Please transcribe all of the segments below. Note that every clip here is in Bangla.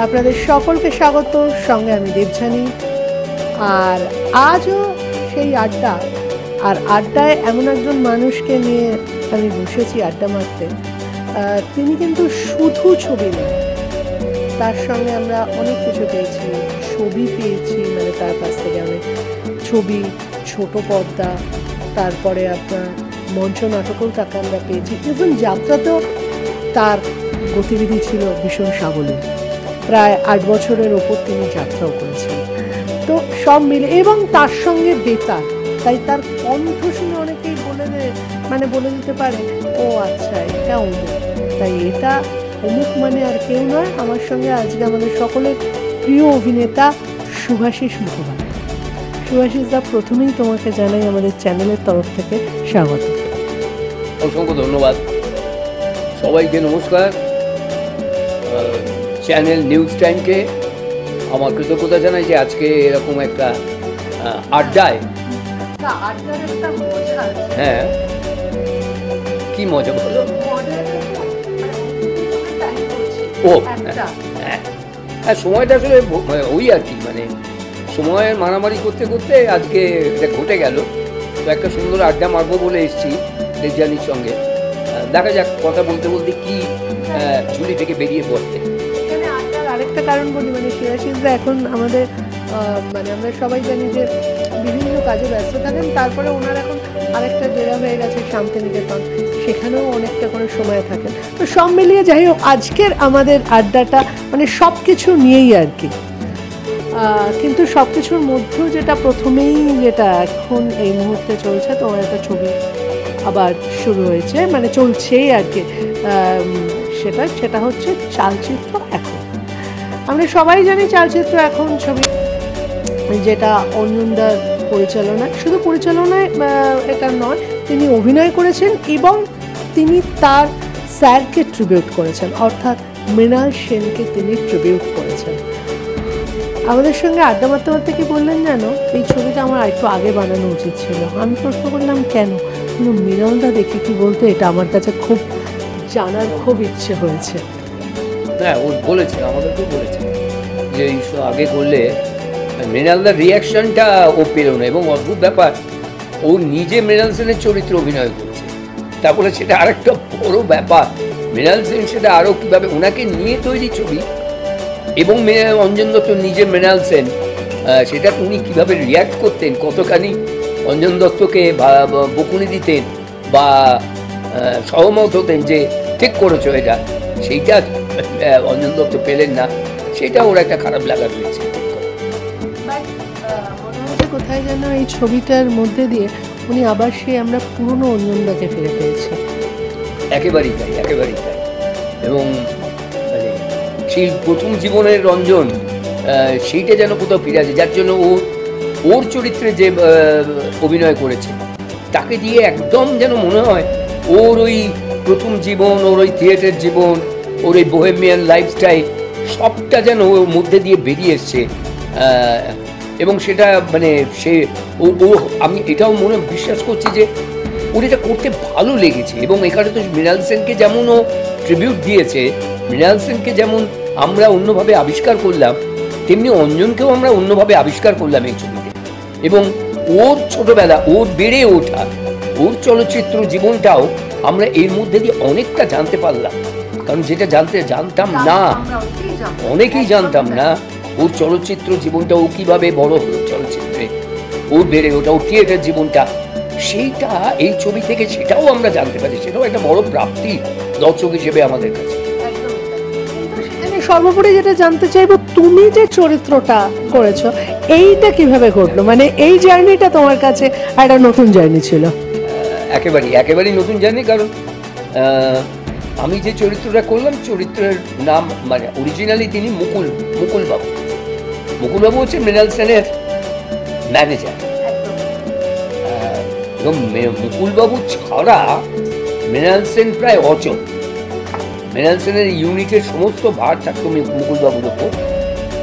আপনাদের সকলকে স্বাগত। সঙ্গে আমি দেবযানী। আর আজও সেই আড্ডা, আর আড্ডায় এমন একজন মানুষকে নিয়ে আমি বসেছি আড্ডা মারতে। তিনি কিন্তু শুধু ছবি নয়, তার সঙ্গে আমরা অনেক কিছু পেয়েছি, ছবি পেয়েছি, মানে তার কাছ থেকে অনেক ছবি, ছোট পর্দা, তারপরে আপনার মঞ্চ নাটকও তাকে আমরা পেয়েছি। ইভেন যাত্রাতেও তার গতিবিধি ছিল ভীষণ সাবলীল। প্রায় 8 বছরের ওপর তিনি যাত্রাও করেছেন। তো সব মিলে, এবং তার সঙ্গে বেতার, তাই তার কণ্ঠ শুনে অনেকেই বলে দিতে পারে ও আচ্ছা এটা অমুক। তাই এটা অমুক মানে আর কেউ নয়, আমার সঙ্গে আজকে আমাদের সকলের প্রিয় অভিনেতা শুভাশিস মুখোপাধ্যায়। শুভাশিস দা, প্রথমেই তোমাকে জানাই আমাদের চ্যানেলের তরফ থেকে স্বাগত। অসংখ্য ধন্যবাদ সবাইকে, নমস্কার। চ্যানেল নিউজ টাইমকে আমার কৃতজ্ঞতা জানাই যে আজকে এরকম একটা আড্ডায়। হ্যাঁ, কি মজা বলো। ও হ্যাঁ, সময়টা আসলে ওই আর কি, মানে সময়ের মারামারি করতে করতে আজকে এটা ঘটে গেল। তো একটা সুন্দর আড্ডা মারবো বলে এসেছি দেবযানীর সঙ্গে। দেখা যাক কথা বলতে বলতে কি ঝুলি থেকে বেরিয়ে পড়তে। আরেকটা কারণ বলি, মানে শুভাশিসদা এখন আমাদের আমরা সবাই জানি যে বিভিন্ন কাজে ব্যস্ত থাকেন, তারপরে ওনার এখন আরেকটা জেলা হয়ে গেছে শান্তিনিকেতন, সেখানেও অনেকটা করে সময় থাকেন। তো সব মিলিয়ে যাই হোক, আজকের আমাদের আড্ডাটা মানে সব কিছু নিয়েই আর কি। কিন্তু সব কিছুর মধ্যেও যেটা প্রথমেই, যেটা এখন এই মুহূর্তে চলছে, তোমার একটা ছবি আবার শুরু হয়েছে, মানে চলছেই আর কি। সেটা হচ্ছে চালচিত্র এখন। আমরা সবাই জানি চালচিত্র এখন ছবি, যেটা অঞ্জনদার পরিচালনায়, শুধু পরিচালনায় এটা নয়, তিনি অভিনয় করেছেন এবং তিনি তার স্যারকে ট্রিবিউট করেছেন, অর্থাৎ মৃণাল সেনকে তিনি ট্রিবিউট করেছেন। আমাদের সঙ্গে আড্ডা মারতে মারতে কি বললেন জানো, এই ছবিটা আমার একটু আগে বানানো উচিত ছিল। আমি প্রশ্ন করলাম কেন, কিন্তু মৃণালদা দেখে কি বলতো, এটা আমার কাছে খুব জানার খুব ইচ্ছে হয়েছে। হ্যাঁ, ও বলেছে, আমাদেরকেও বলেছে যে আগে করলে। মৃণালদার রিয়াকশনটা ও পেল না, এবং অদ্ভুত ব্যাপার, ও নিজে মৃণাল সেনের চরিত্র অভিনয় করেছে। তারপরে সেটা আরেকটা বড় ব্যাপার, মৃণাল সেন সেটা আরও কীভাবে ওনাকে নিয়ে তৈরি ছবি, এবং অঞ্জন দত্ত নিজে মৃণাল সেন, সেটা উনি কীভাবে রিয়াক্ট করতেন, কতখানি অঞ্জন দত্তকে বকুনি দিতেন বা সহমত হতেন যে ঠিক করেছো এটা, সেইটা অঞ্জন দত্ত পেলেন না, সেটা ওর একটা খারাপ লাগা রয়েছে। কোথায় যেন এই ছবিটার মধ্যে দিয়ে উনি আবার আমরা পুরনো অঞ্জনদাকে ফিরে পেয়েছি। একেবারেই তাই, একেবারেই তাই। এবং মানে সেই প্রথম জীবনের রঞ্জন, সেইটা যেন কোথাও ফিরে আসে, যার জন্য ওর চরিত্রে যে অভিনয় করেছে তাকে দিয়ে একদম যেন মনে হয় ওর ওই প্রথম জীবন, ওর ওই থিয়েটার জীবন, ওর ওই বোহেমিয়ান লাইফস্টাইল, সবটা যেন ওর মধ্যে দিয়ে বেরিয়ে এসছে। এবং সেটা মানে আমি এটাও বিশ্বাস করছি যে ওর এটা করতে ভালো লেগেছে। এবং এখানে তো মৃণাল সেনকে যেমন ও ট্রিবিউট দিয়েছে, মৃণাল সেনকে যেমন আমরা অন্যভাবে আবিষ্কার করলাম, তেমনি অঞ্জনকেও আমরা অন্যভাবে আবিষ্কার করলাম এই ছবিতে। এবং ওর ছোটবেলা, ওর বেড়ে ওঠা, ওর চলচ্চিত্র জীবনটাও আমরা এর মধ্যে দিয়ে অনেকটা জানতে পারলাম। কারণ যেটা জানতাম না, অনেকেই জানতাম না, ওর চলচ্চিত্র জীবনটা, ও কীভাবে বড় হলো চলচ্চিত্রে, ওর বেড়ে ওঠা, ওর থিয়েটার জীবনটা, সেইটা এই ছবি থেকে সেটাও আমরা জানতে পারি। সেটাও একটা বড় প্রাপ্তি দর্শক হিসেবে আমাদের কাছে। সর্বোপরি যেটা জানতে চাইবো, তুমি যে চরিত্রটা করেছো এইটা কিভাবে ঘটলো, মানে এই জার্নিটা তোমার কাছে একটা নতুন জার্নি ছিল? একেবারেই নতুন জার্নি। কারণ আমি যে চরিত্রটা করলাম, চরিত্রের নাম মানে অরিজিনালি তিনি মুকুলবাবু। মুকুলবাবু হচ্ছে মৃণাল সেনের ম্যানেজার, এবং মুকুলবাবু ছাড়া মৃণাল সেন প্রায় অচল। মৃণাল সেনের ইউনিটের সমস্ত ভার থাকতো মুকুলবাবুর ওপর।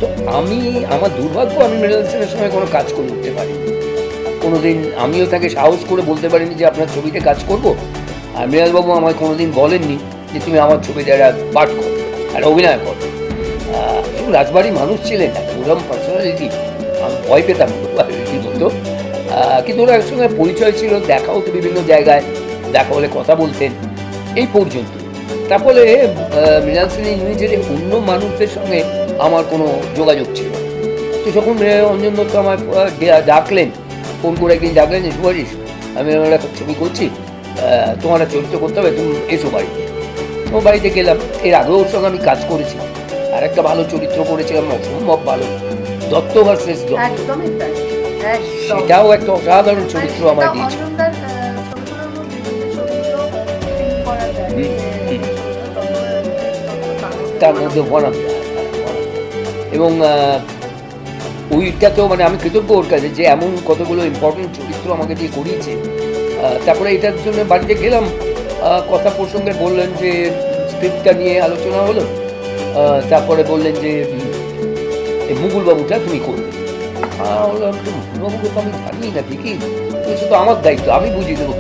তো আমার দুর্ভাগ্য, আমি মৃণাল সেনের সঙ্গে কোনো কাজ করে উঠতে পারিনি কোনোদিন। আমিও তাকে সাহস করে বলতে পারিনি যে আপনার ছবিতে কাজ করবো। আর মৃণালবাবু আমায় কোনোদিন বলেননি যে তুমি আমার ছবিতে একটা পাঠ করো, একটা অভিনয় করো। রাজবাড়ির মানুষ ছিলেন, ওরকম পার্সোনালিটি আমি ভয় পেতাম রীতিমতো। কিন্তু ওরা একসঙ্গে পরিচয় ছিল, দেখা হতো বিভিন্ন জায়গায়, দেখা হলে কথা বলতেন, এই পর্যন্ত। তারপরে মৃণাল সেনের নিজের অন্য মানুষদের সঙ্গে আমার কোনো যোগাযোগ ছিল। তো যখন অঞ্জন দত্ত আমার ডাকলেন, ফোন করে একদিন ডাকলেন, সুভাষিস আমি একটা ছবি করছি, তোমার চরিত্র করতে হবে, তুমি এসো বাড়িতে। তো বাড়িতে গেলাম। এর আগেও ওর সঙ্গে আমি কাজ করেছি, আর একটা ভালো চরিত্র করেছিলাম, অসম্ভব ভালো, দত্ত ভার্সেস দত্ত। সেটাও একটা অসাধারণ চরিত্র আমার দিয়েছে। তার মধ্যে বনাম, এবং ওইটা তো মানে আমি কৃতজ্ঞ ওর কাছে যে এমন কতগুলো ইম্পর্টেন্ট চরিত্র আমাকে দিয়ে করিয়েছে। তারপরে এটার জন্য বাড়িতে গেলাম, কথা প্রসঙ্গে বললেন যে স্ক্রিপ্টটা নিয়ে আলোচনা হলো। তারপরে বললেন যে মুকুলবাবুটা তুমি করবে। বললাম তো মুকুলবাবুকে তো আমি জানি না ঠিকই, শুধু আমার দায়িত্ব, আমি বুঝি দেবো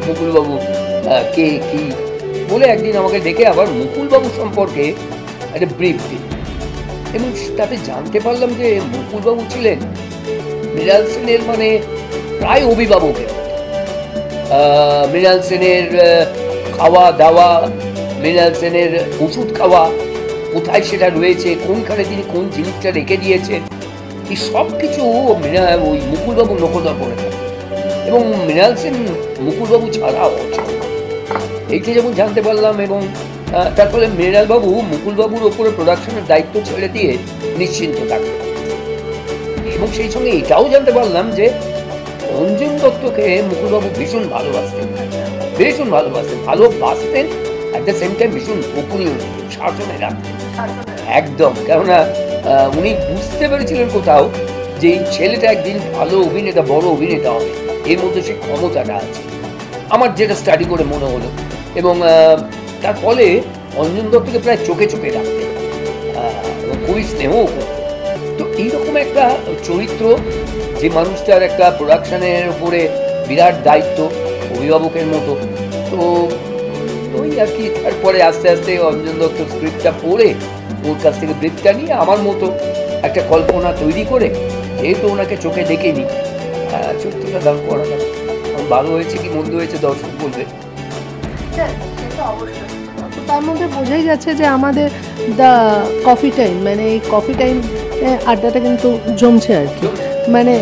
মুকুলবাবু কে কি বলে। একদিন আমাকে ডেকে আবার মুকুলবাবু সম্পর্কে একটা ব্রিফ দিল, এবং তাতে জানতে পারলাম যে মুকুলবাবু ছিলেন মৃণাল সেনের মানে প্রায় অভিভাবকের। মৃণাল সেনের খাওয়া দাওয়া, মৃণাল সেনের ওষুধ খাওয়া, কোথায় সেটা রয়েছে, কোনখানে তিনি কোন জিনিসটা রেখে দিয়েছেন, এই সব কিছু ওই মুকুলবাবু নকলদা করে থাকে। এবং মৃণাল সেন মুকুলবাবু ছাড়া অচল, এইটা যেমন জানতে পারলাম। এবং তারপরে মৃণালবাবু মুকুলবাবুর ওপরে প্রোডাকশনের দায়িত্ব ছেড়ে দিয়ে নিশ্চিন্ত থাকতেন। এবং সেই সঙ্গে এটাও জানতে পারলাম যে অঞ্জন দত্তকে মুকুলবাবু ভীষণ ভালোবাসতেন, ভীষণ ভালোবাসতেন, ভালোবাসতেন, অ্যাট দ্য সেম টাইম ভীষণ গোপনীয় দিতেন, শাসনে রাখতেন একদম। কেননা উনি বুঝতে পেরেছিলেন কোথাও যে এই ছেলেটা একদিন ভালো অভিনেতা, বড় অভিনেতা হবে, এর মধ্যে সে ক্ষমতাটা আছে, আমার যেটা স্টাডি করে মনে হলো। এবং তার ফলে অঞ্জন দত্তকে প্রায় চোখে চোখে রাখতেন এবং খুবই স্নেহও করতেন। তো এইরকম একটা চরিত্র, যে মানুষটার একটা প্রোডাকশনের উপরে বিরাট দায়িত্ব, অভিভাবকের মতো। তো ওই আর কি, তারপরে আস্তে আস্তে অঞ্জন দত্ত স্ক্রিপ্টটা পড়ে ওর কাছ থেকে ব্রিফটা নিয়ে আমার মতো একটা কল্পনা তৈরি করে, যেহেতু ওনাকে চোখে দেখেনি, চরিত্রটা দান করালাম। ভালো হয়েছে কি মন্দ হয়েছে দর্শক বলবে। তার মধ্যে বোঝাই যাচ্ছে যে আমাদের দ্য কফি টাইম, মানে এই কফি টাইম আড্ডাটা কিন্তু জমছে আর কি। মানে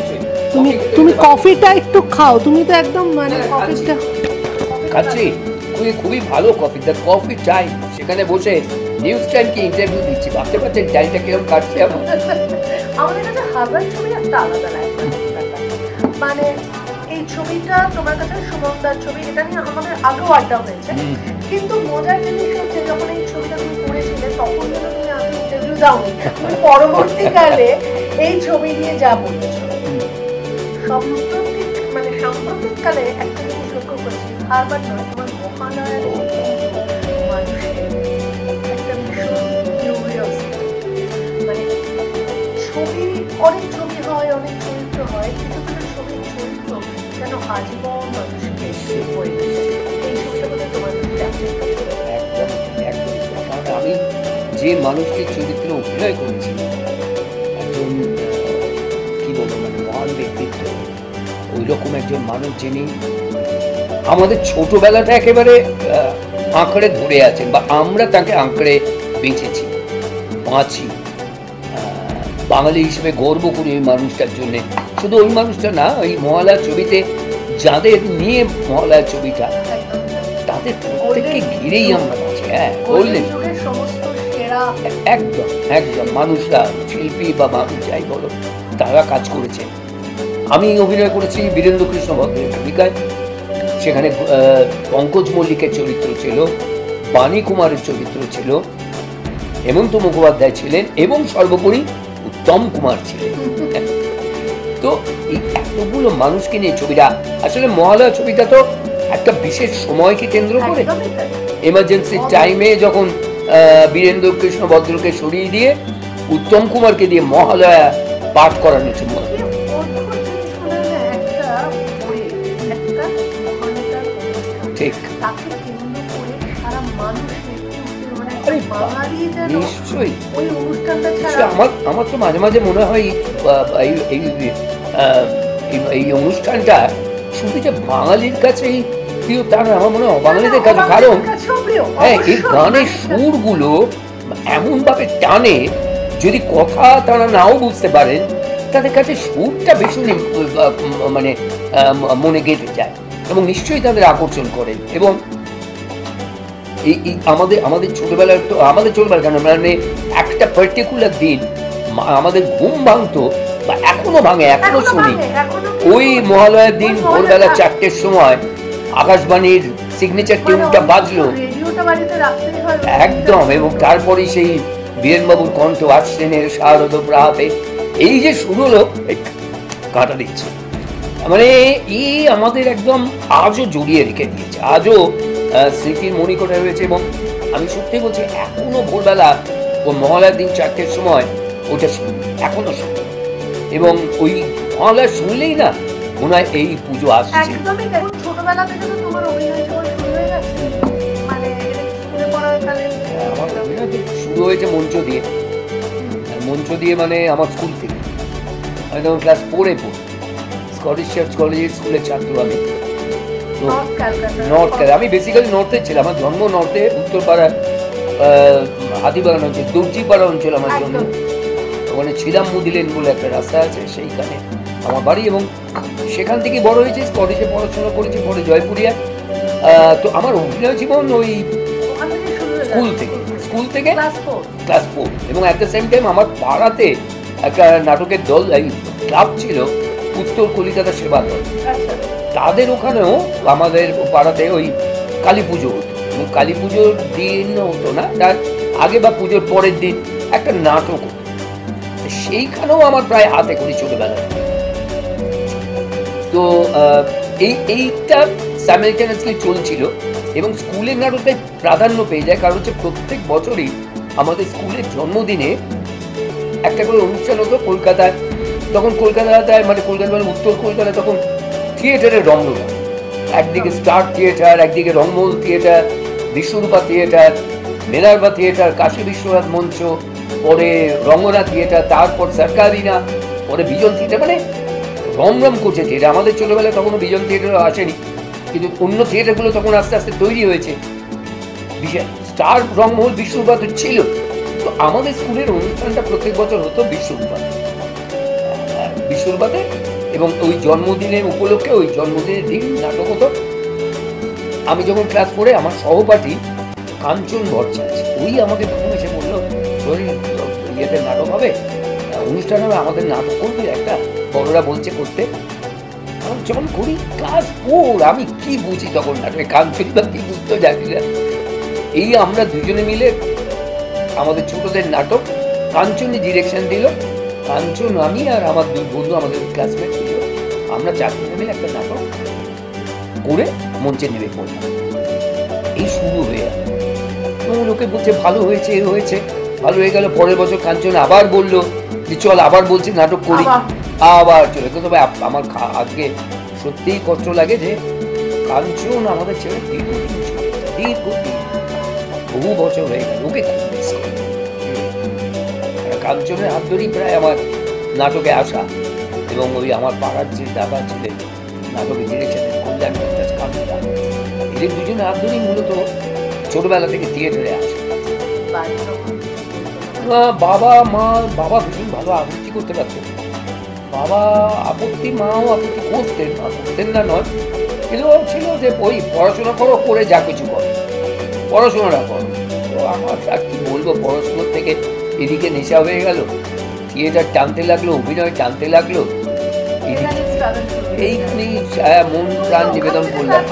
তুমি কফিটা একটু খাও, তুমি তো একদম মানে কফিটা খাচ্ছি, খুবই ভালো কফি, দ্য কফি টাইম। সেখানে বসে নিউজ টাইমকে ইন্টারভিউ দিচ্ছি, ভাবতে পারছেন টাইমটা কিরকম কাটছে আমার। আমাদের কাছে হাজার ছবি একটা আলাদা লাগে। মানে এই ছবিটা তোমার কাছে সুমনদার ছবি, এটা নিয়ে আমাদের আগেও আড্ডা হয়েছে। কিন্তু মজার জিনিস হচ্ছে যখন এই ছবিটা তুমি করেছিলে তখন যেন তুমি আগে ইন্টারভিউ দাওনি, তুমি পরবর্তীকালে এই ছবি নিয়ে যা বলেছো। সাম্প্রতিককালে একটা জিনিস লক্ষ্য করছি, বারবার নয়, তোমার মহালয়ার মানুষের একটা ভীষণ কিউরিওসিটি। মানে ছবি, অনেক ছবি হয়, অনেক চরিত্র হয়, কিছু কিছু ছবির চরিত্র যেন আজীবন মানুষকে বই দিচ্ছে। এই ছবিটা বলে তোমার একদম। আমি যে মানুষটির চরিত্রে অভিনয় করেছি, একজন কি বলবো মানে মহান ব্যক্তিত্ব, ওই রকম একজন মানুষ যিনি আমাদের ছোটবেলাটা একেবারে আঁকড়ে ধরে আছেন, বা আমরা তাকে আঁকড়ে বেঁচেছি, বাঁচি, বাঙালি হিসেবে গর্ব করি ওই মানুষটার জন্যে। শুধু ওই মানুষটা না, ওই মহালয়ার ছবিতে যাদের নিয়ে মহালয়ার ছবিটা, তাদের প্রত্যেককে ঘিরেই আমরা বাঁচি। হ্যাঁ, বললেন একদম একদম, মানুষরা, শিল্পী বা মানুষ যাই বলো, তারা কাজ করেছেন। আমি অভিনয় করেছি বীরেন্দ্র কৃষ্ণ ভদ্রের ভূমিকায়। সেখানে পঙ্কজ মল্লিকের চরিত্র ছিল, বাণী কুমারের চরিত্র ছিল, হেমন্ত মুখোপাধ্যায় ছিলেন, এবং সর্বোপরি উত্তম কুমার ছিলেন। তো এই এতগুলো মানুষকে নিয়ে ছবিটা, আসলে মহালয়া ছবিটা তো একটা বিশেষ সময়কে কেন্দ্র করে, এমার্জেন্সি টাইমে যখন বীরেন্দ্র কৃষ্ণ ভদ্রকে সরিয়ে দিয়ে উত্তম কুমারকে দিয়ে মহালয়া পাঠ করানো ছিল। ঠিক, আরে বাঙালি যেন নিশ্চয়ই ওই অনুষ্ঠানটা নিশ্চয়ই। ছাড়া আমার তো মাঝে মাঝে মনে হয় এই অনুষ্ঠানটা শুধু যে বাঙালির কাছেই প্রিয় তা না, আমার মনে হয় বাঙালিদের কাছে। কারণ হ্যাঁ, এই গানের সুরগুলো এমন ভাবে টানে, যদি কথা তারা নাও বুঝতে পারেন, তাদের কাছে সুরটা ভীষণ মানে মনে গেঁথে যায় এবং নিশ্চয়ই তাদের আকর্ষণ করে। এবং এই আমাদের ছোটবেলার তো আমাদের ছোটবেলা কেন, মানে একটা পার্টিকুলার দিন আমাদের ঘুম ভাঙতো, বা এখনো ভাঙে, এখনো শুনি। ওই মহালয়ার দিন ভোরবেলা 4টের সময় আকাশবাণীর সিগনেচার টিউনটা বাজলো একদম, এবং তারপরে সেই বীরেনবাবুর কণ্ঠ আশ্বিনের শারদ প্রাতে, এই যে শুরু হলো, কাঁটা দিচ্ছে, মানে এই আমাদের একদম আজও জড়িয়ে রেখে দিয়েছে, আজও স্মৃতির মণিকোঠা রয়েছে। এবং আমি সত্যি বলছি, এখনো ভোরবেলা ও মহালয়ার দিন 4টের সময় ওটা শুনি, এখনো শুনি। এবং ওই মহালয়া শুনলেই না মনে হয় এই পুজো আসছে। ছোটবেলা থেকে তো তোমার অভিনয় জীবন শুরু হয়ে গেছে, মানে স্কুলে পড়াকালে আমার অভিনয় তো শুরু হয়েছে মঞ্চ দিয়ে, মানে আমার স্কুল থেকে। আমি তখন ক্লাস 4-এ পড়ি, স্কটিশ চার্চ কলেজের স্কুলের ছাত্র আমি। নর্থ ক্যালকাটা, আমি বেসিক্যালি নর্থে ছিলাম, আমার জন্ম নর্থে, উত্তরপাড়া হাতিবাগান অঞ্চল, দর্জিপাড়া অঞ্চল আমার জন্ম। ওখানে ছিলাম মুদিলেন বলে একটা রাস্তা আছে, সেইখানে আমার বাড়ি। এবং সেখান থেকে বড় হয়েছে, স্কটিশে পড়াশোনা করেছি, পরে জয়পুরিয়া। তো আমার অভিনয় জীবন ওই স্কুল থেকে ক্লাস 4। এবং অ্যাট দ্য সেম টাইম আমার পাড়াতে একটা নাটকের দল, ক্লাব ছিল, উত্তর কলিকাতা সেবা দল। তাদের ওখানেও আমাদের পাড়াতে ওই কালী পুজো হতো, এবং কালী পুজোর দিন হতো না, তার আগে বা পুজোর পরের দিন একটা নাটক হতো। সেইখানেও আমার প্রায় হাতে করি ছোটবেলা। তো এইটা সাইমালটেনিয়াসলি চলছিল, এবং স্কুলের নাটকে প্রাধান্য পেয়ে যায়, কারণ হচ্ছে প্রত্যেক বছরই আমাদের স্কুলের জন্মদিনে একটা করে অনুষ্ঠান হতো কলকাতায়। তখন কলকাতায় মানে উত্তর কলকাতায় তখন থিয়েটারের রমরমা, একদিকে স্টার থিয়েটার, একদিকে Rangmahal Theatre, Biswarupa Theatre, Minerva Theatre, Kashi Biswanath মঞ্চ, পরে রঙ্গনা থিয়েটার, তারপর সরকারিনা, পরে বিজন থিয়েটার, মানে রমরম করছে থিয়েটার। আমাদের ছোটবেলায় তখনও বিজন থিয়েটারও আসেনি, কিন্তু অন্য থিয়েটারগুলো তখন আস্তে আস্তে তৈরি হয়েছে। বিশেষ স্টার, রংমহল, বিশ্বরূপা তো ছিল। তো আমাদের স্কুলের অনুষ্ঠানটা প্রত্যেক বছর হতো বিশ্বরূপাতে, এবং ওই জন্মদিনের উপলক্ষে ওই জন্মদিনের দিন নাটক হতো। আমি যখন ক্লাস 4-এ, আমার সহপাঠী কাঞ্চন ভট্টাচার্য, ওই আমাকে প্রথমে এসে বললো, ইয়েতে নাটক হবে, অনুষ্ঠান হবে, আমাদের নাটক করবি একটা, বড়রা বলছে করতে। আমি যখন করি ক্লাস 4, আমি কি বুঝি তখন নাটকে, কাঞ্চন বা কি বুঝতে জানি না। এই আমরা দুজনে মিলে আমাদের ছোটদের নাটক, কাঞ্চনই ডিরেকশন দিল, কাঞ্চন, আমি আর আমার দুই বন্ধু, আমাদের ক্লাসমেট ছিল, আমরা 4 জনে মিলে একটা নাটক করে মঞ্চে নেমে পড়লাম। এই শুরু হয়ে গেল, লোকে বলছে ভালো হয়েছে, ভালো হয়ে গেল। পরের বছর কাঞ্চন আবার বললো যে চল, আবার বলছি নাটক করি, আবার চলে। তবে আমার আজকে সত্যিই কষ্ট লাগে যে কাঞ্চন আমাদের ছেলে দীর্ঘদিন বহু বছর হয়ে গেল, ওকে খুব মিস করি। কাঞ্চনের হাত ধরেই প্রায় আমার নাটকে আসা, এবং ওই আমার পাড়ার যে দাদা ছিলেন নাটকে ডিরেকশনের কল্যাণ ভট্টাচার্য, কাঞ্চন, এদের দুজনে হাত ধরেই মূলত ছোটবেলা থেকে থিয়েটারে আসে। বাবা ভীষণ ভালো আবৃত্তি করতে পারতেন, বাবা মাও আপত্তি করতেন না নয়, কিন্তু ছিল যে ওই পড়াশোনা করে যা কিছু করো, পড়াশোনাটা করো। তো আমার আর কি বলবো, পড়াশোনার থেকে এদিকে নেশা হয়ে গেল, থিয়েটার টানতে লাগলো, অভিনয় টানতে লাগলো, এইখানেই মন প্রাণ নিবেদন করলাম।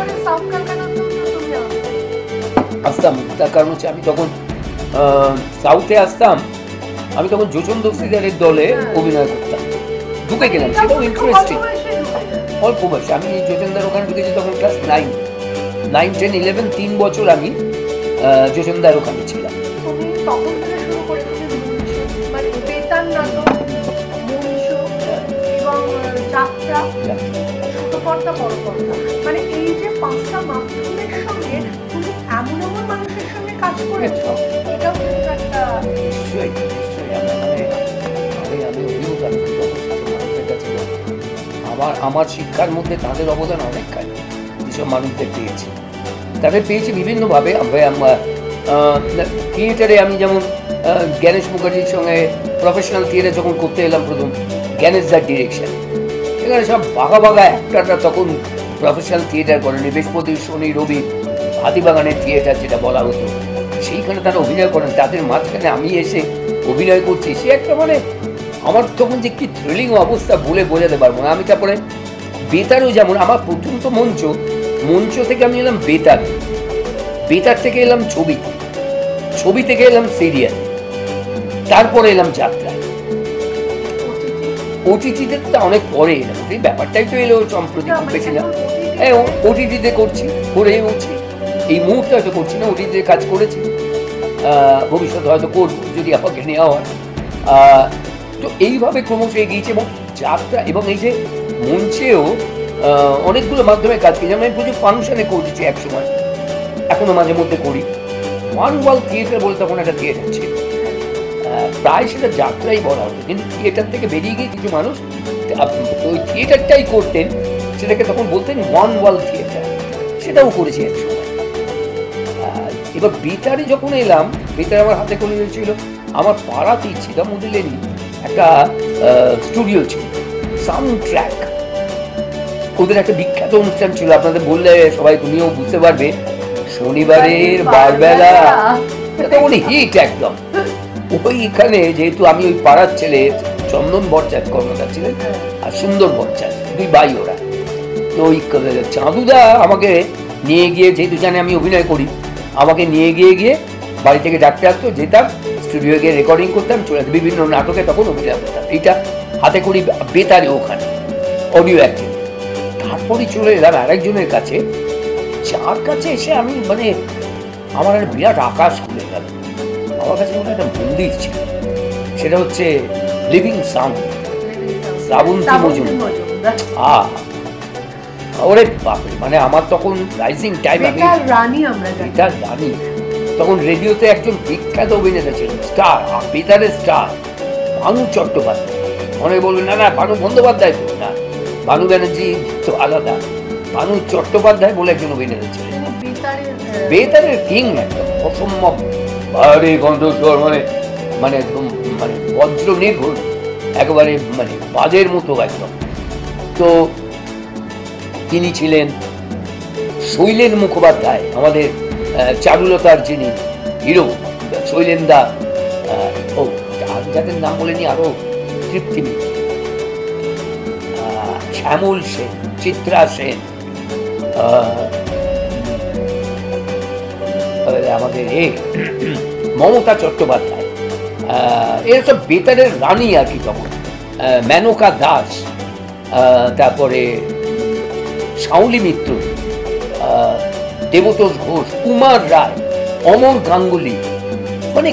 আসতাম, তার কারণ হচ্ছে আমি তখন সাউথে আসতাম, আমি তখন যোচন দস্তিদারের দলে অভিনয় করতাম, ঢুকে গেলাম, সেটাও ইন্টারেস্টিং। অল্প বয়সে আমি যোচনদার ওখানে ঢুকেছি তখন ক্লাস 9, 10, 11, 3 বছর আমি যোচনদার ওখানে ছিলাম। পর্দা বড় পর্দা, মানে এই যে 5টা মাধ্যমের সঙ্গে তুমি এমন এমন মানুষের সঙ্গে কাজ করেছো, এটাও কিন্তু একটা নিশ্চয়ই নিশ্চয়ই আমি অভিভূত মানুষের কাছে আমার শিক্ষার মধ্যে তাদের অবদান অনেকখানি। যেসব মানুষদের পেয়েছি তাদের পেয়েছি বিভিন্নভাবে। থিয়েটারে আমি যেমন জ্ঞানেশ মুখার্জির সঙ্গে প্রফেশনাল থিয়েটার যখন করতে এলাম প্রথম, জ্ঞানেশ দার ডিরেকশন, এখানে সব বাঘা বাঘা অ্যাক্টাররা তখন প্রফেশনাল থিয়েটার করেনি, বৃহস্পতি শনি রবি হাতিবাগানের থিয়েটার যেটা বলা হতো, সেইখানে তারা অভিনয় করেন। তাদের মাঝখানে আমি এসে অভিনয় করছি, সে একটা মানে আমার তখন যে কি থ্রিলিং অবস্থা বলে বোঝাতে পারবো না। আমি তারপরে বেতারও, যেমন আমার প্রথম তো মঞ্চ থেকে আমি এলাম বেতারে, বেতার থেকে এলাম ছবি থেকে এলাম সিরিয়াল, তারপরে এলাম যাত্রায়। ওটিটিতে তো অনেক পরে এলাম, এই ব্যাপারটাই তো এলো সম্প্রতি খুব বেশি না। হ্যাঁ, ওটিটিতে করছি, এই মুহূর্তে হয়তো করছি না, ওটিটিতে কাজ করেছি, ভবিষ্যতে হয়তো করবো যদি আমাকে নেওয়া হয়। তো এইভাবে ক্রমশ এগিয়েছে। এবং যাত্রা এবং এই যে মঞ্চেও অনেকগুলো মাধ্যমে কাজ করি, যেমন আমি প্রচুর ফাংশনে করেছি একসময়, এখনো মাঝে মধ্যে করি। ওয়ান ওয়াল থিয়েটার বলে তখন একটা থিয়েটার ছিল, প্রায় সেটা যাত্রাই বলা হতো, কিন্তু থিয়েটার থেকে বেরিয়ে গিয়ে কিছু মানুষ ওই থিয়েটারটাই করতেন, সেটাকে তখন বলতেন ওয়ান ওয়াল থিয়েটার, সেটাও করেছি এক সময়। এবার বেতারে যখন এলাম, বেতারে আমার হাতে করে ছিল, আমার পাড়াতেই ছিল মুদিলেনি একটা স্টুডিও ছিল, সাউন্ড ট্র্যাক, ওদের একটা বিখ্যাত অনুষ্ঠান ছিল, আপনাদের বললে সবাই তুমিও বুঝতে পারবে, শনিবারের বারবেলা, তখন হিট একদম। ওইখানে যেহেতু আমি ওই পাড়ার ছেলে, চন্দন ভট্টাচার্য কর্মকার ছিলেন আর সুন্দর ভট্টাচার্য, দুই ভাই ওরা, তো ওই চাঁদুদা আমাকে নিয়ে গিয়ে, যেহেতু জানে আমি অভিনয় করি, আমাকে নিয়ে গিয়ে বাড়ি থেকে ডাকতে আসতো, যেতাম স্টুডিও গিয়ে রেকর্ডিং করতাম, চলে আসতাম, বিভিন্ন নাটকে তখন অভিনয় করতাম। এইটা হাতে করি বেতারে, ওখানে অডিও অ্যাক্টিং। তারপরে চলে এলাম আরেকজনের কাছে, যার কাছে এসে আমি মানে আমার একটা বিরাট আকাশ খুলে গেল। আমার কাছে একটা মন্দির ছিল, সেটা হচ্ছে লিভিং সাউন্ড, শ্রাবন্তী মজুমদার। ওরে বাপরে, মানে আমার তখন রাইজিং টাইম, আমি বেতার রানী। তখন রেডিওতে একজন বিখ্যাত অভিনেতা ছিলেন, স্টার, বেতারের স্টার, ভানু চট্টোপাধ্যায়। অনেকে বলবেন না না ভানু বন্দ্যোপাধ্যায়, তো না, ভানু ব্যানার্জি তো আলাদা, ভানু চট্টোপাধ্যায় বলে একজন অভিনেতা ছিলেন, বেতারের কিং, একদম অসম্ভব ভারী কণ্ঠস্বর, মানে মানে মানে বজ্র নির্ভুল, একেবারে মানে বাজের মতো একদম। তো তিনি ছিলেন। শৈলেন মুখোপাধ্যায়, আমাদের চারুলতার যিনি হিরো, শৈলেন দা, ও যাদের নাম বলেনি, আরো তৃপ্তি মিত্র, শ্যামল সেন, চিত্রা সেন, আমাদের মমতা চট্টোপাধ্যায়, এরা সব বেতারের রানী আর কি তখন, মেনকা দাস, তারপরে শাওলি মিত্র, দেবতোষ ঘোষ, কুমার রায়, অমর গাঙ্গুলি, মানে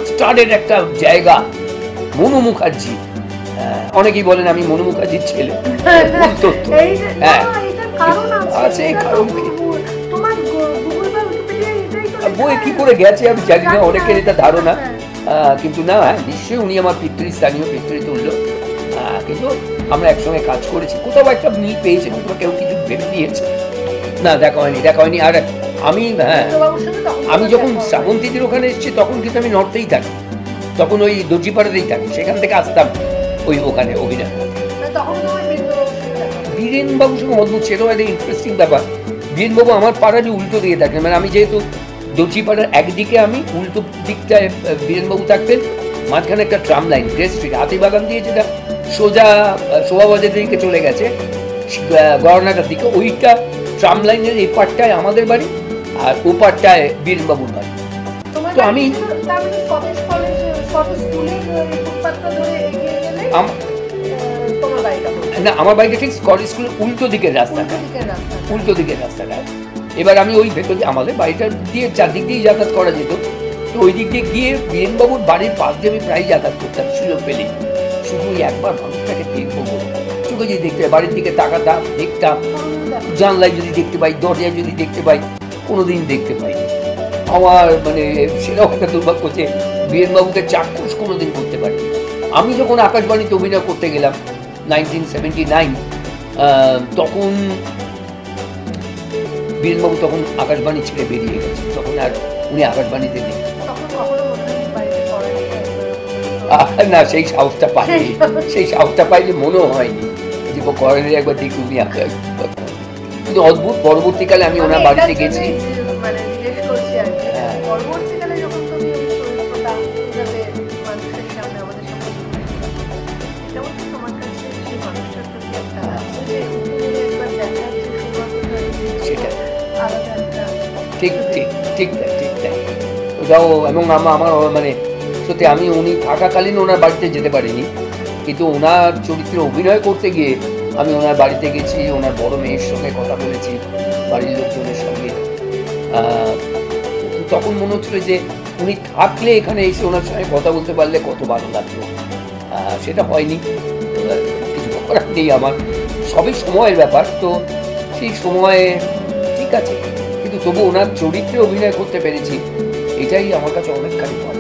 স্টারের একটা জায়গা। মনু মুখার্জি, অনেকেই বলেন আমি মনু মুখার্জির ছেলে, হ্যাঁ আছে, কারণ বই কি করে গেছে আমি জানি না, অনেকের এটা ধারণা, কিন্তু না, হ্যাঁ নিশ্চয়ই উনি আমার পিতৃস্থানীয়, পিতৃতুল্য। কিন্তু আমরা একসঙ্গে কাজ করেছি, কোথাও একটা মিল পেয়েছে, কোথাও কেউ কিছু ভেবে নিয়েছে, না দেখা হয়নি। আর আমি যখন শ্রাবন্তীদের ওখানে এসেছি, তখন কিন্তু আমি নর্থেই থাকি, তখন ওই দর্জিপাড়াতেই থাকি, সেখান থেকে আসতাম ওই ওখানে অভিনয়। বীরেনবাবুর সঙ্গে অদ্ভুত, সেটাও একটা ইন্টারেস্টিং ব্যাপার। বীরেনবাবু আমার পাড়ারই উল্টো দিকে থাকেন, মানে আমি যেহেতু দর্জিপাড়ার একদিকে, আমি উল্টো দিকটায় বীরেনবাবু থাকতেন, মাঝখানে একটা tram line, grace street, Hatibagan দিয়ে যেটা সোজা শোভাবাজারের দিকে চলে গেছে গড়নাটার দিকে, ওইটা ট্রাম লাইনের এই পাটটায় আমাদের বাড়ি, আর ও পাটটায় বীরেনবাবুর বাড়ি। তো আমি না, আমার বাড়িটা ঠিক স্কটিশ স্কুলের উল্টো দিকের রাস্তাটা, এবার আমি ওই ভেতর দিয়ে, আমাদের বাড়িটা দিয়ে চারদিক দিয়ে যাতায়াত করা যেত, তো ওই দিক দিয়ে গিয়ে বীরেনবাবুর বাড়ির পাশ দিয়ে আমি প্রায় যাতায়াত করতাম সুযোগ পেলেই, শুধু ওই একবার মানুষটাকে দেখবো বলে, চোখে চোখে যদি দেখতে পাই, বাড়ির দিকে তাকাতাম, দেখতাম, জানলায় যদি দেখতে পাই, দরজায় যদি দেখতে পাই, কোনোদিন দেখতে পাই। আমার মানে সেটাও একটা দুর্ভাগ্য যে বীরেনবাবুকে চাক্ষুষ কোনোদিন করতে পারি। আমি যখন আকাশবাণীতে অভিনয় করতে গেলাম 1979, তখন বীরেনবাবু তখন আকাশবাণী ছেড়ে বেরিয়ে গেছে, তখন আর উনি আকাশবাণীতে নেই। না, সেই সাহসটা পাইনি, সেই সাহসটা পাইলে মনেও হয়নি যে করেনের একবার দেখি উনি কিন্তু অদ্ভুত। পরবর্তীকালে আমি ওনার বাড়িতে গেছি। সেটাই, ঠিক ঠিক ঠিক তাই, ঠিক তাই। ওটাও এবং আমার মানে সত্যি আমি উনি থাকাকালীন ওনার বাড়িতে যেতে পারিনি, কিন্তু ওনার চরিত্রে অভিনয় করতে গিয়ে আমি ওনার বাড়িতে গেছি, ওনার বড় মেয়ের সঙ্গে কথা বলেছি, বাড়ির লোকজনের সঙ্গে। তখন মনে হচ্ছিল যে উনি থাকলে এখানে এসে ওনার সঙ্গে কথা বলতে পারলে কত ভালো লাগতো। সেটা হয়নি, কিছু করার নেই আমার, সবই সময়ের ব্যাপার। তো সেই সময়ে ঠিক আছে, কিন্তু তবু ওনার চরিত্রে অভিনয় করতে পেরেছি, এটাই আমার কাছে অনেকখানি পাওয়া।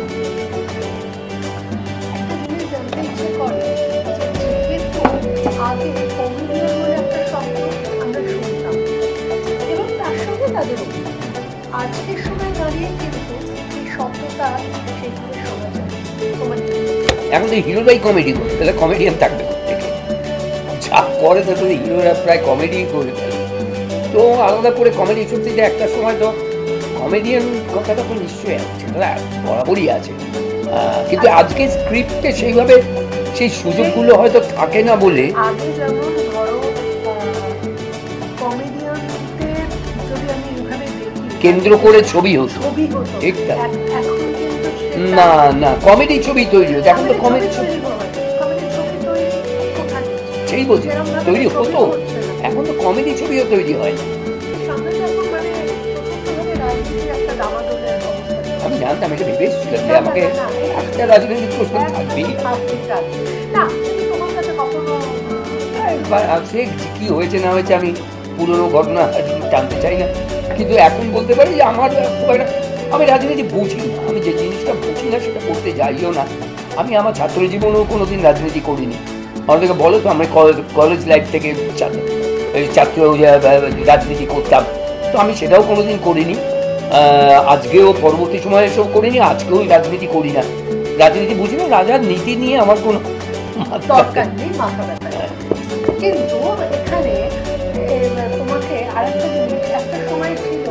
আজকের সময় দাঁড়িয়ে কিন্তু এই শব্দটা সেইভাবে শোনা যায়। এখন তো হিরোরাই কমেডি করে, তাহলে কমেডিয়ান থাকবে থেকে যা করে, তো হিরোরা প্রায় কমেডি করে ফেলে। তো আলাদা করে কমেডি সত্যি যে একটা সময় তো কমেডিয়ান কথাটা তো নিশ্চয়ই আছে, বরাবরই আছে, কিন্তু আজকে স্ক্রিপ্টে সেইভাবে সেই সুযোগগুলো হয়তো থাকে না বলে। আগে যেমন ধরো কমেডিয়ানদের যদি আমি এইভাবে দেখি কেন্দ্র করে ছবি হতো, ঠিক তাই। না না, কমেডি ছবি তৈরি হতো, এখন তো কমেডি ছবি সেই বলছি তৈরি হতো, এখন তো কমেডি ছবিও তৈরি হয়। আমি জানতাম, এটা ভেবে এসেছিলাম যে আমাকে একটা রাজনৈতিক প্রশ্ন থাকবেই। সে কি হয়েছে না হয়েছে আমি পুরনো ঘটনা টানতে চাই না, কিন্তু এখন বলতে পারি যে আমার আমি রাজনীতি বুঝি না, আমি যে জিনিসটা বুঝি না সেটা করতে যাইও না। আমি আমার ছাত্র জীবনেও কোনোদিন রাজনীতি করিনি। আমাদেরকে বলো তো, আমরা কলেজ লাইফ থেকে ছাত্র রাজনীতি করতাম, তো আমি সেটাও কোনোদিন করিনি, আজকেও পরবর্তী সময়ে এসব করিনি, আজকেও রাজনীতি করি না, রাজনীতি বুঝি না, রাজার নীতি নিয়ে আমার কোনো দরকার নেই, মাথা ব্যথা। কিন্তু এখানে তোমাকে আরেকটা জিনিস, একটা সময় ছিল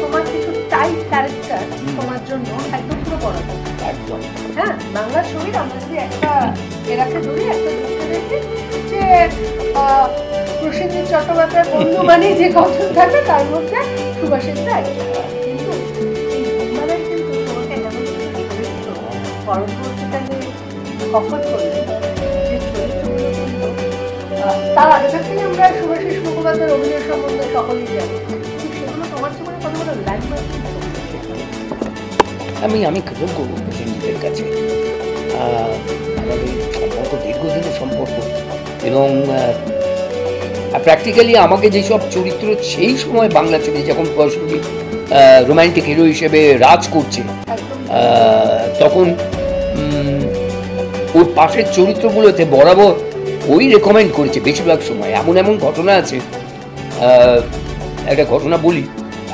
তোমার কিছু টাইপ ক্যারেক্টার তোমার জন্য একদম পুরো বড় একদম। হ্যাঁ, বাংলা ছবির আমরা যদি একটা এরাকে ধরি, একটা ধরতে দেখি যে প্রসেনজিৎ চট্টোপাধ্যায়ের বন্ধু মানে যে গঠন থাকে তার মধ্যে সুভাষিস রায়, কিন্তু এই মানে কিন্তু তোমাকে এমন চরিত্র পরবর্তীকালে অফার করলেন যে চরিত্রগুলো কিন্তু তার আগে থেকেই আমরা সুভাষিস মুখোপাধ্যায়ের অভিনয় সম্বন্ধে সকলেই জানি, কিন্তু সেগুলো তোমার জীবনে কত বড় ল্যান্ডমার্ক। আমি কৃতজ্ঞ প্রসেনজিতের কাছে, আমাদের সম্পর্ক দীর্ঘদিনের সম্পর্ক, এবং প্র্যাকটিক্যালি আমাকে যেসব চরিত্র সেই সময় বাংলা ছবি যখন প্রসেনজিৎ রোম্যান্টিক হিরো হিসেবে রাজ করছে, তখন ওর পাশের চরিত্রগুলোতে বরাবর ওই রেকমেন্ড করেছে বেশিরভাগ সময়। এমন ঘটনা আছে, একটা ঘটনা বলি।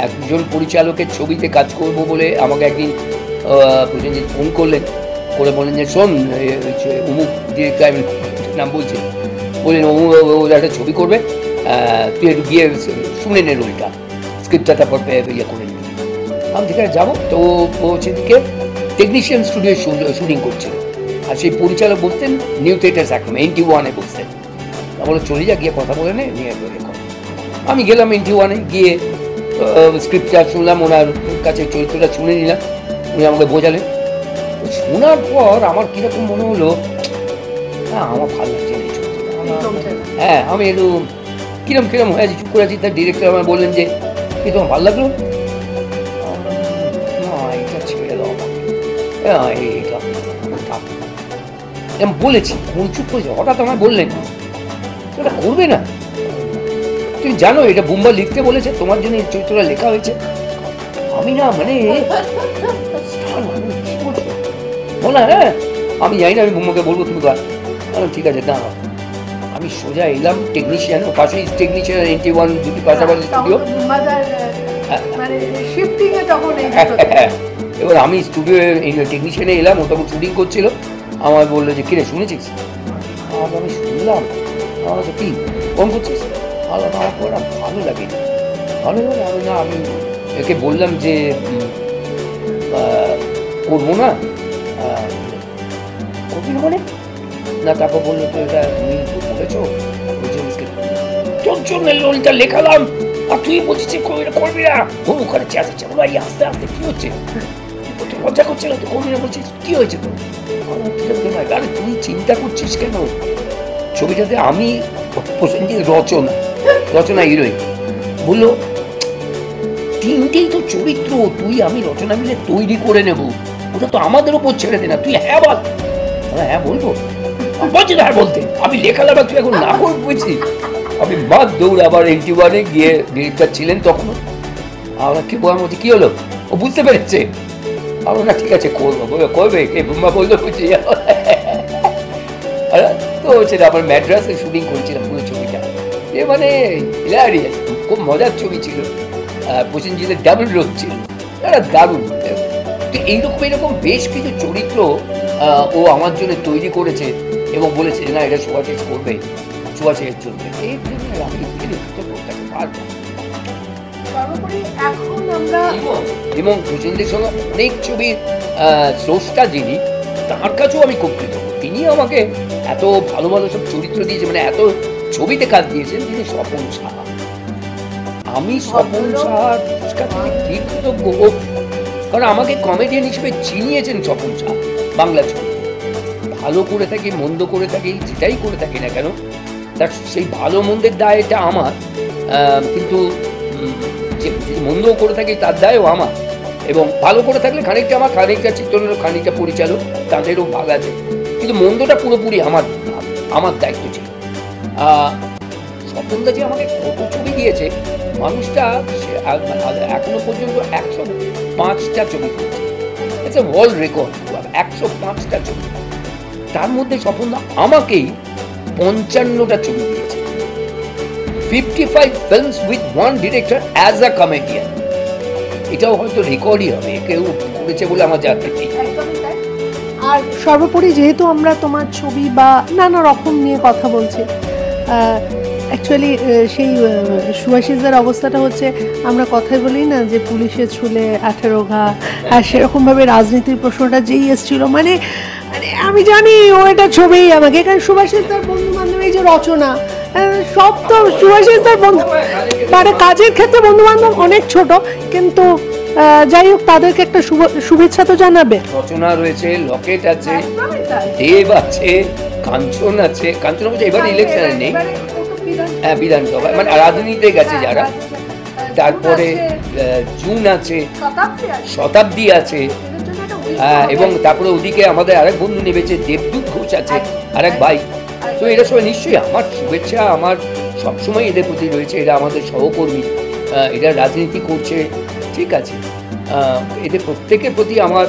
একজন পরিচালকের ছবিতে কাজ করব বলে আমাকে একদিন প্রসেনজিৎ ফোন করলেন, করে বললেন যে শোন, অমুক ডিরেক্টর, আমি নাম বলছি, বললেন ও একটা ছবি করবে, তুই একটু গিয়ে শুনে নে রোলটা, স্ক্রিপ্টটা তারপর ইয়ে করে নিবি। আমি ঠিক আছে যাবো। তো ও সেদিকে টেকনিশিয়ান স্টুডিও শুটিং করছিল, আর সেই পরিচালক বলতেন নিউ থিয়েটার একদম NT1 বসতেন। তা বলে চলে যা, গিয়ে কথা বলে নে, নিয়ে আমি গেলাম NT1 গিয়ে স্ক্রিপ্টটা শুনলাম, ওনার কাছে চরিত্রটা শুনে নিলাম, উনি আমাকে বোঝালেন। শোনার পর আমার কীরকম মনে হলো, হ্যাঁ আমার ভালো লাগছে এই চরিত্রটা, হ্যাঁ আমি একটু কিরম হয়ে আছি, চুপ করে আছি। তার ডিরেক্টর আমায় বললেন যে কি তোমার ভালো লাগলো, না এটা ছেড়ে দাও আমাকে, হ্যাঁ এইটা এরকম বলেছি, মন চুপ করেছে। হঠাৎ আমায় বললেন ওটা করবে না? তুমি জানো এটা বুম্বা লিখতে বলেছে, তোমার জন্য এই চরিত্রটা লেখা হয়েছে। আমি না মানে বলা, হ্যাঁ আমি জানি না, আমি বুম্বাকে বলবো তুমি গান। ঠিক আছে না, আমি সোজা এলাম টেকনিশিয়ান, পাশে টেকনিশিয়ান 81 দুটি পাশাপাশি স্টুডিও। এবার আমি স্টুডিও টেকনিশিয়ানে এলাম, ও তখন শুটিং করছিল। আমার বললো যে কিরে শুনেছিস? আমি শুনলাম। আমার কি ফোন করছিস? আমার ভালো লাগে, ভালো লাগে। আমি না, আমি একে বললাম যে করবো না, করবি মানে না। তারপর বললো তো এটা তুমি বলেছ, তোর জন্য লোনটা লেখালাম আর তুই বলছিস করবি না। ও ওখানে চেঁচাচ্ছে, বলো এই আস্তে আস্তে কি হচ্ছে, লজ্জা করছে না তো, করবি না বলছিস, কি হয়েছে তোর? আরে তুই চিন্তা করছিস কেন? ছবিটাতে আমি প্রসেনজিৎ, রচনা হিরোইন। বললো তিনটেই তো চরিত্র, তুই আমি রচনা মিলে তৈরি করে নেব, ওটা তো আমাদের ওপর ছেড়ে দে না, তুই হ্যাঁ বল। হ্যাঁ বলবো, বলছি না হ্যাঁ বলতে, আমি লেখালাম তুই এখন না কর বুঝছি। আমি বাদ দৌড় আবার 81-এ গিয়ে, ডিরেক্টর ছিলেন তখন, আমরা কি বলার মধ্যে কি হলো, ও বুঝতে পেরেছে। আমরা না ঠিক আছে করবো, করবে কে বুম্বা বললো বুঝছি। তো সেটা আবার ম্যাড্রাসে শুটিং করেছিলাম পুরো ছবিটা। এ মানে হিলারিয়াস, খুব মজার ছবি ছিল। প্রসেনজিতের ডাবল রোল ছিল, দারুণ। তো এইরকম বেশ কিছু চরিত্র ও আমার জন্য তৈরি করেছে এবং বলেছে যে না এটা সুভাষিস করবে, সুভাষের চলবে। এই জন্য আমি করতে পারবো। এবং প্রসেনজিতের সঙ্গে অনেক ছবির স্রষ্টা যিনি, তার কাছেও আমি খুব কৃতজ্ঞ। তিনি আমাকে এত ভালো ভালো সব চরিত্র দিয়েছে, মানে এত ছবিতে কাজ দিয়েছেন। তিনি স্বপন সাহা, আমি স্বপন সাহার কাছে কি কৃতজ্ঞ, কারণ আমাকে কমেডিয়ান হিসেবে চিনিয়েছেন স্বপন সাহা। বাংলা ছবিতে ভালো করে থাকি, মন্দ করে থাকি, যেটাই করে থাকি না কেন, তার সেই ভালো মন্দের দায়টা আমার, কিন্তু যে মন্দ করে থাকি তার দায়ও আমার। এবং ভালো করে থাকলে খানিকটা আমার, খানিকটা চিত্রনাট্য, খানিকটা পরিচালক, তাদেরও ভাগ আছে, কিন্তু মন্দটা পুরোপুরি আমার দায়িত্ব ছিল। স্বপনদা যে আমাকে কত ছবি দিয়েছে, মানুষটা এখনো পর্যন্ত 105টা ছবি করেছে, ইটস এ ওয়ার্ল্ড রেকর্ড। 105টা ছবি, তার মধ্যে স্বপনদা আমাকেই 55টা ছবি দিয়েছে। 55 films with one director as a comedian. এটাও হয়তো রেকর্ডই হবে, কেউ করেছে বলে আমার জানা নেই। আর সর্বোপরি যেহেতু আমরা তোমার ছবি বা নানা রকম নিয়ে কথা বলছি, অ্যাকচুয়ালি সেই সুভাষিসদের অবস্থাটা হচ্ছে, আমরা কথাই বলি না যে পুলিশের ছুলে 18 ঘা, আর সেরকমভাবে রাজনীতির প্রশ্নটা যেই এসেছিল, মানে আমি জানি ও এটা ছবি আমাকে, কারণ সুভাষিসদার বন্ধু বান্ধব, এই যে রচনা, সব তো সুভাষিসদার বন্ধু, মানে কাজের ক্ষেত্রে বন্ধু বান্ধব অনেক ছোট, কিন্তু যাই হোক তাদেরকে একটা শুভেচ্ছা তো জানাবে। রচনা রয়েছে, লকেট আছে, দেব আছে, কাঞ্চন আছে। কাঞ্চন বলছে এবার ইলেকশনে নেই, হ্যাঁ বিধানসভায়, মানে রাজনীতিতে গেছে যারা। তারপরে জুন আছে, শতাব্দী আছে, এবং তারপরে ওদিকে আমাদের আরেক বন্ধু নেমেছে, দেবদূত ঘোষ আছে, আরেক ভাই। তো এরা সবাই নিশ্চয়ই আমার শুভেচ্ছা আমার সবসময় এদের প্রতি রয়েছে। এরা আমাদের সহকর্মী, এরা রাজনীতি করছে, ঠিক আছে, এদের প্রত্যেকের প্রতি আমার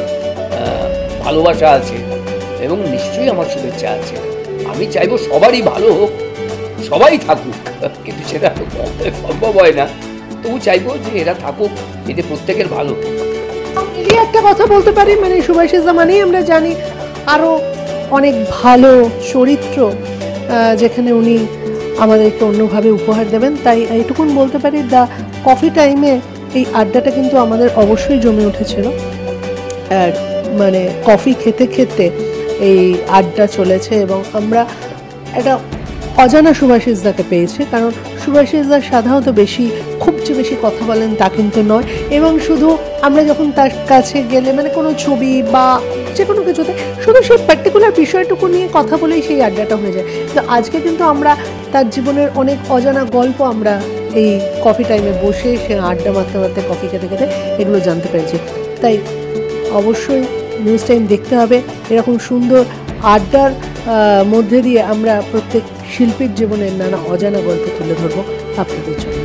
ভালোবাসা আছে এবং নিশ্চয়ই আমার শুভেচ্ছা আছে। আমি চাইবো সবারই ভালো হোক, সবাই থাকুক, কিন্তু সেটা সম্ভব হয় না। তবু চাইবো যে এরা থাকুক, এদের প্রত্যেকের ভালো হোক। এই একটা কথা বলতে পারি, মানে সুভাষিসদা মানেই আমরা জানি আরও অনেক ভালো চরিত্র, যেখানে উনি আমাদেরকে অন্যভাবে উপহার দেবেন। তাই এইটুকুন বলতে পারি, দ্য কফি টাইমে এই আড্ডাটা কিন্তু আমাদের অবশ্যই জমে উঠেছিল। আর মানে কফি খেতে খেতে এই আড্ডা চলেছে, এবং আমরা একটা অজানা সুভাষিসদাকে পেয়েছি। কারণ সুভাষিসদা সাধারণত খুব যে বেশি কথা বলেন তা কিন্তু নয়, এবং শুধু আমরা যখন তার কাছে গেলে, মানে কোনো ছবি বা যে কোনো কিছুতে শুধু সেই পার্টিকুলার বিষয়টুকু নিয়ে কথা বলেই সেই আড্ডাটা হয়ে যায়। তো আজকে কিন্তু আমরা তার জীবনের অনেক অজানা গল্প আমরা এই কফি টাইমে বসে সে আড্ডা মারতে মারতে, কফি খেতে খেতে এগুলো জানতে পেরেছি। তাই অবশ্যই নিউজ টাইম দেখতে হবে। এরকম সুন্দর আড্ডার মধ্যে দিয়ে আমরা প্রত্যেক শিল্পীর জীবনের নানা অজানা গল্প তুলে ধরবো আপনাদের জন্য।